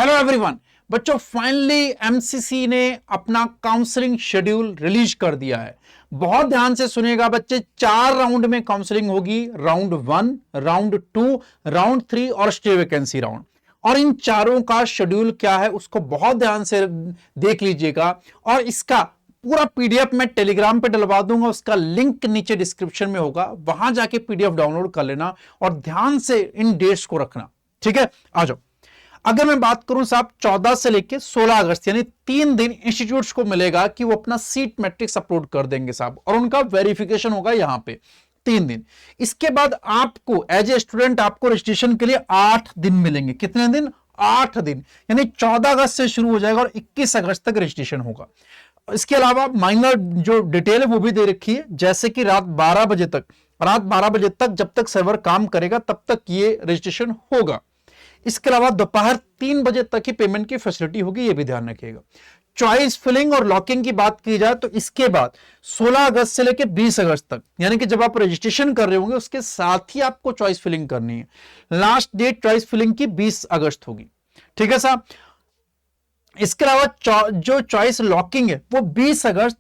Hello everyone. बच्चों finally MCC ने अपना काउंसलिंग शेड्यूल रिलीज कर दिया है। बहुत ध्यान से सुनिएगा बच्चे, 4 राउंड में काउंसलिंग होगी। राउंड 1, राउंड 2, राउंड 3 और स्टे वैकेंसी राउंड। और इन चारों का शेड्यूल क्या है उसको बहुत ध्यान से देख लीजिएगा। और इसका पूरा पीडीएफ मैं टेलीग्राम पे डलवा दूंगा, उसका लिंक नीचे डिस्क्रिप्शन में होगा, वहां जाके पीडीएफ डाउनलोड कर लेना और ध्यान से इन डेट्स को रखना। ठीक है, आ जाओ। अगर मैं बात करूं साहब, 14 से लेकर 16 अगस्त यानी 3 दिन इंस्टीट्यूट्स को मिलेगा कि वो अपना सीट मैट्रिक्स अपलोड कर देंगे साहब, और उनका वेरिफिकेशन होगा यहां पे 3 दिन। इसके बाद आपको एज ए स्टूडेंट आपको रजिस्ट्रेशन के लिए 8 दिन मिलेंगे। कितने दिन? 8 दिन, यानी 14 अगस्त से शुरू हो जाएगा और 21 अगस्त तक रजिस्ट्रेशन होगा। इसके अलावा माइनर जो डिटेल है वो भी दे रखी है, जैसे कि रात 12 बजे तक जब तक सर्वर काम करेगा तब तक ये रजिस्ट्रेशन होगा। इसके अलावा दोपहर 3 बजे तक ही पेमेंट की फैसिलिटी होगी, ये भी ध्यान रखिएगा। चॉइस फिलिंग और लॉकिंग की बात की जाए तो इसके बाद 16 अगस्त से लेकर 20 अगस्त तक, यानी कि जब आप रजिस्ट्रेशन कर रहे होंगे उसके साथ ही आपको चॉइस फिलिंग करनी है। लास्ट डेट चॉइस फिलिंग की 20 अगस्त होगी। ठीक है साहब। इसके अलावा जो चॉइस लॉकिंग है वो 20 अगस्त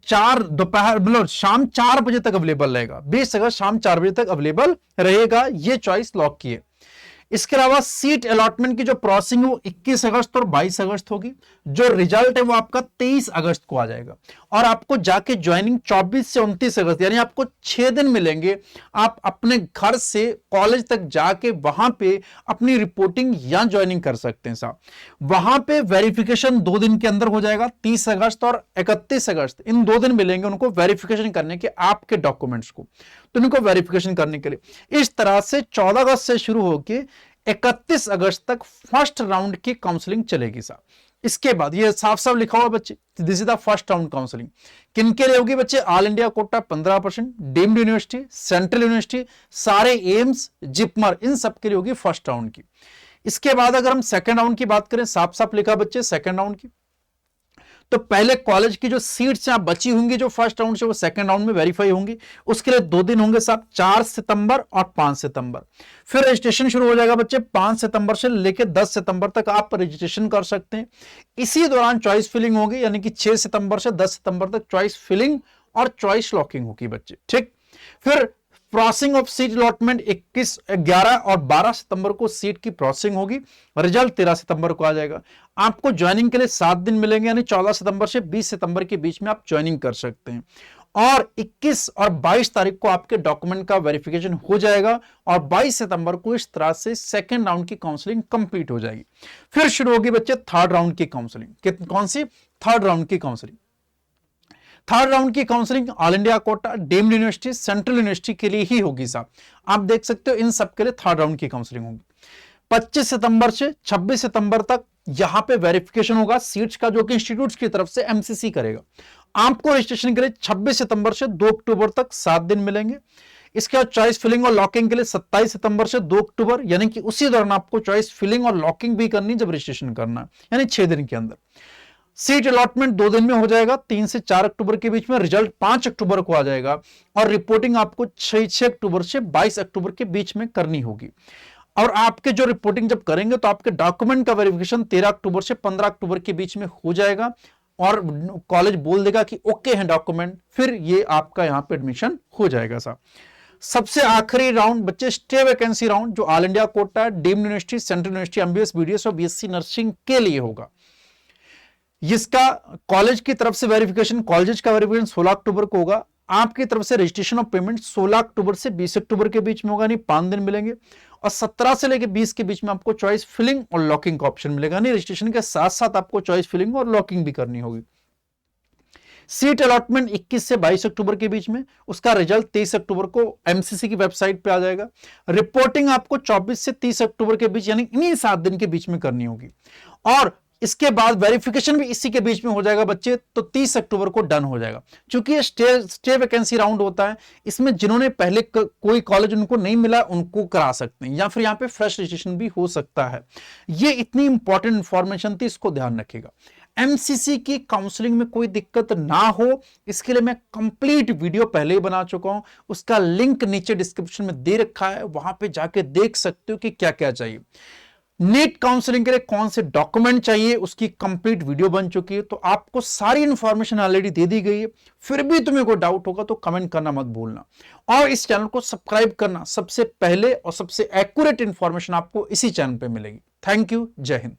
4 दोपहर मतलब शाम 4 बजे तक अवेलेबल रहेगा। 20 अगस्त शाम 4 बजे तक अवेलेबल रहेगा, ये चॉइस लॉक की है। इसके अलावा सीट अलॉटमेंट की जो प्रोसेसिंग है वो 21 अगस्त और 22 अगस्त होगी। जो रिजल्ट है वो आपका 23 अगस्त को आ जाएगा और आपको जाके ज्वाइनिंग 24 से 29 अगस्त, यानी आपको 6 दिन मिलेंगे। आप अपने घर से कॉलेज तक जाके वहां पे अपनी रिपोर्टिंग या ज्वाइनिंग कर सकते हैं साहब। वहां पे वेरिफिकेशन 2 दिन के अंदर हो जाएगा, 30 अगस्त और 31 अगस्त, इन 2 दिन मिलेंगे उनको वेरिफिकेशन करने के आपके डॉक्यूमेंट्स को, तो इनको वेरिफिकेशन करने के लिए। इस तरह से 14 अगस्त से शुरू होकर 31 अगस्त तक फर्स्ट राउंड की काउंसलिंग चलेगी साहब। इसके बाद ये साफ साफ लिखा हुआ बच्चे, this is the first round counselling. किन के लिए होगी बच्चे? All India quota 15%, deemed university, central university, सारे एम्स, जिपमर, इन सब के लिए होगी फर्स्ट राउंड की। इसके बाद अगर हम सेकंड राउंड की बात करें, साफ साफ लिखा बच्चे सेकंड राउंड की, तो पहले कॉलेज की जो सीट्स यहां बची होंगी जो फर्स्ट राउंड से वो सेकंड राउंड में वेरीफाई होंगी। उसके लिए 2 दिन होंगे साहब, 4 सितंबर और 5 सितंबर। फिर रजिस्ट्रेशन शुरू हो जाएगा बच्चे 5 सितंबर से लेकर 10 सितंबर तक आप रजिस्ट्रेशन कर सकते हैं। इसी दौरान चॉइस फिलिंग होगी, यानी कि 6 सितंबर से 10 सितंबर तक चॉइस फिलिंग और चॉइस लॉकिंग होगी बच्चे। ठीक। फिर प्रोसेसिंग ऑफ सीट अलॉटमेंट 21, 11 और 12 सितंबर को सीट की प्रोसेसिंग होगी। रिजल्ट 13 सितंबर को आ जाएगा। आपको ज्वाइनिंग के लिए 7 दिन मिलेंगे, यानी 14 सितंबर से 20 सितंबर के बीच में आप ज्वाइनिंग कर सकते हैं। और 21 और 22 तारीख को आपके डॉक्यूमेंट का वेरिफिकेशन हो जाएगा और 22 सितंबर को इस तरह से सेकेंड राउंड की काउंसलिंग कंप्लीट हो जाएगी। फिर शुरू होगी बच्चे थर्ड राउंड की काउंसलिंग। कौन सी? थर्ड राउंड की काउंसलिंग। थर्ड राउंड की counselling all India quota, deemed university, central university के लिए ही होगी साहब। आप देख सकते हो इन सब के लिए थर्ड राउंड की काउंसलिंग होगी। 25 सितंबर से 26 सितंबर तक यहां पे वेरिफिकेशन होगा सीट्स का, जो कि इंस्टीट्यूट्स की तरफ से एमसीसी करेगा। आपको रजिस्ट्रेशन के लिए 26 सितंबर से 2 अक्टूबर तक 7 दिन मिलेंगे। इसके बाद चॉइस फिलिंग और लॉकिंग के लिए 27 सितंबर से 2 अक्टूबर, यानी कि उसी दौरान आपको चॉइस फिलिंग और लॉकिंग भी करनी जब रजिस्ट्रेशन करना है, यानी 6 दिन के अंदर। सीट अलॉटमेंट 2 दिन में हो जाएगा, 3 से 4 अक्टूबर के बीच में। रिजल्ट 5 अक्टूबर को आ जाएगा और रिपोर्टिंग आपको 6 अक्टूबर से 22 अक्टूबर के बीच में करनी होगी। और आपके जो रिपोर्टिंग जब करेंगे तो आपके डॉक्यूमेंट का वेरिफिकेशन 13 अक्टूबर से 15 अक्टूबर के बीच में हो जाएगा और कॉलेज बोल देगा कि ओके है डॉक्यूमेंट, फिर ये आपका यहां पे एडमिशन हो जाएगा साहब। सबसे आखिरी राउंड बच्चे स्टे वैकेंसी राउंड, जो all India quota, deemed university, central university, MBBS, BDS और बीएससी नर्सिंग के लिए होगा। इसका कॉलेज की तरफ से वेरिफिकेशन, कॉलेज का वेरिफिकेशन 16 अक्टूबर को होगा। आपकी तरफ से रजिस्ट्रेशन ऑफ पेमेंट 16 अक्टूबर से 20 अक्टूबर के बीच में होगा, यानी 5 दिन मिलेंगे। और 17 से लेकर 20 के बीच में आपको चॉइस फिलिंग और लॉकिंग का ऑप्शन मिलेगा, यानी रजिस्ट्रेशन के साथ साथ आपको चॉइस फिलिंग और लॉकिंग भी करनी होगी। सीट अलॉटमेंट 21 से 22 अक्टूबर के बीच में, उसका रिजल्ट 23 अक्टूबर को एमसीसी की वेबसाइट पे आ जाएगा। रिपोर्टिंग आपको 24 से 30 अक्टूबर के बीच, यानी इन्हीं 7 दिन के बीच में करनी होगी। और इसके बाद वेरिफिकेशन भी इसी के बीच में हो जाएगा बच्चे, तो 30 अक्टूबर को डन हो जाएगा। क्योंकि ये स्टे वैकेंसी राउंड होता है, इसमें जिन्होंने पहले कोई कॉलेज उनको नहीं मिला उनको करा सकते हैं, या फिर यहाँ पे फ्रेश रजिस्ट्रेशन भी हो सकता है। ये इतनी इंपॉर्टेंट इंफॉर्मेशन थी, इसको ध्यान रखिएगा। एमसीसी की काउंसलिंग में कोई दिक्कत ना हो, इसके लिए मैं कंप्लीट वीडियो पहले ही बना चुका हूं, उसका लिंक नीचे डिस्क्रिप्शन में दे रखा है, वहां पे जाके देख सकते हो कि क्या क्या चाहिए। नीट काउंसलिंग के लिए कौन से डॉक्यूमेंट चाहिए उसकी कंप्लीट वीडियो बन चुकी है, तो आपको सारी इंफॉर्मेशन ऑलरेडी दे दी गई है। फिर भी तुम्हें कोई डाउट होगा तो कमेंट करना मत भूलना, और इस चैनल को सब्सक्राइब करना। सबसे पहले और सबसे एक्यूरेट इंफॉर्मेशन आपको इसी चैनल पे मिलेगी। थैंक यू, जय हिंद।